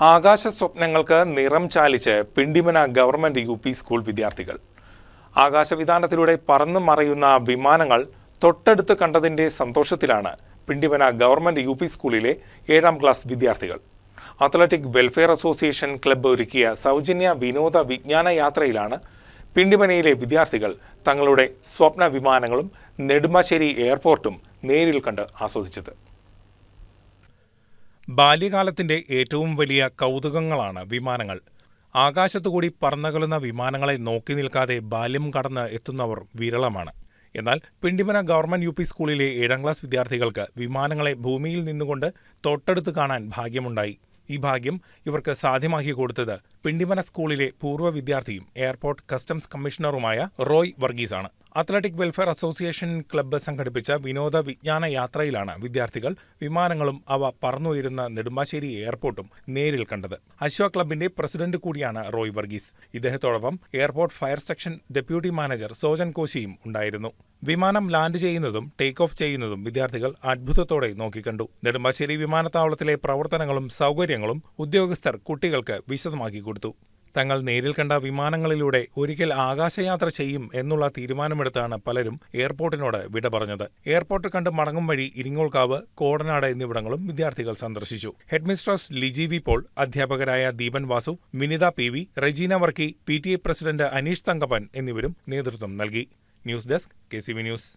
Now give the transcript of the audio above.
ആകാശ സ്വപ്നങ്ങൾക്ക് നിറം ചാലിച്ച് പിണ്ടിമന ഗവൺമെന്റ് യു.പി. സ്കൂൾ വിദ്യാർത്ഥികൾ. ആകാശവിതാനത്തിലൂടെ പറന്നു മറയുന്ന വിമാനങ്ങൾ തൊട്ടടുത്ത് കണ്ടതിന്റെ സന്തോഷത്തിലാണ് പിണ്ടിമന ഗവൺമെന്റ് യു.പി. സ്കൂളിലെ 7ാം ക്ലാസ് വിദ്യാർത്ഥികൾ. അത്ലറ്റിക് വെൽഫെയർ അസോസിയേഷൻ ക്ലബ്ബ് ഒരുക്കിയ സൗജന്യ വിനോദ വിജ്ഞാന യാത്രയിലാണ് പിണ്ടിമനയിലെ വിദ്യാർത്ഥികൾ തങ്ങളുടെ സ്വപ്ന വിമാനങ്ങളും നെടുമ്പാശ്ശേരി എയർപോർട്ടും നേരിൽ കണ്ട് ആസ്വദിച്ചത്. ബാല്യകാലത്തിന്റെ ഏറ്റവും വലിയ കൗതുകങ്ങളാണ് വിമാനങ്ങൾ. ആകാശത്തുകൂടി പറന്നകലുന്ന വിമാനങ്ങളെ നോക്കി നിൽക്കാതെ ബാല്യം കടന്ന് എത്തുന്നവർ വിരളമാണ്. എന്നാൽ പിണ്ടിമന ഗവൺമെന്റ് യു.പി. സ്കൂളിലെ 7ാം ക്ലാസ് വിദ്യാർത്ഥികൾക്ക് വിമാനങ്ങളെ ഭൂമിയിൽ നിന്നുകൊണ്ട് തൊട്ടടുത്ത് കാണാൻ ഭാഗ്യമുണ്ടായി. ഈ ഭാഗ്യം ഇവർക്ക് സാധ്യമാക്കി കൊടുത്തത് പിണ്ടിമന സ്കൂളിലെ പൂർവ്വ വിദ്യാർത്ഥിയും എയർപോർട്ട് കസ്റ്റംസ് കമ്മീഷണറുമായ റോയ് വർഗീസാണ്. അത്ലറ്റിക് വെൽഫെയർ അസോസിയേഷൻ ക്ലബ്ബ് സംഘടിപ്പിച്ച വിനോദ വിജ്ഞാന യാത്രയിലാണ് വിദ്യാർത്ഥികൾ വിമാനങ്ങളും അവ പറന്നുയരുന്ന നെടുമ്പാശ്ശേരി എയർപോർട്ടും നേരിൽ കണ്ടത്. അശ്വ ക്ലബിന്റെ പ്രസിഡന്റ് കൂടിയാണ് റോയ് വർഗീസ്. ഇദ്ദേഹത്തോടൊപ്പം airport fire section deputy manager Sojan കോശിയും ഉണ്ടായിരുന്നു. വിമാനം ലാൻഡ് ചെയ്യുന്നതും ടേക്ക് ഓഫ് ചെയ്യുന്നതും വിദ്യാർത്ഥികൾ അത്ഭുതത്തോടെ നോക്കിക്കണ്ടു. നെടുമ്പാശ്ശേരി വിമാനത്താവളത്തിലെ പ്രവർത്തനങ്ങളും സൗകര്യങ്ങളും ഉദ്യോഗസ്ഥർ കുട്ടികൾക്ക് വിശദമാക്കി കൊടുത്തു. തങ്ങൾ നേരിൽ കണ്ട വിമാനങ്ങളിലൂടെ ഒരിക്കൽ ആകാശയാത്ര ചെയ്യും എന്നുള്ള തീരുമാനമെടുത്താണ് പലരും എയർപോർട്ടിനോട് വിട പറഞ്ഞത്. എയർപോർട്ട് കണ്ട് മടങ്ങും വഴി ഇരിങ്ങോൾക്കാവ്, കോടനാട് എന്നിവിടങ്ങളും വിദ്യാർത്ഥികൾ സന്ദർശിച്ചു. ഹെഡ്മിസ്ട്രസ് ലിജി വി പോൾ, അധ്യാപകരായ Deepan Vasu, Vinitha PV., Regina Varkey, PTA president Aneesh Thankappan എന്നിവരും നേതൃത്വം നൽകി. News desk KCV news.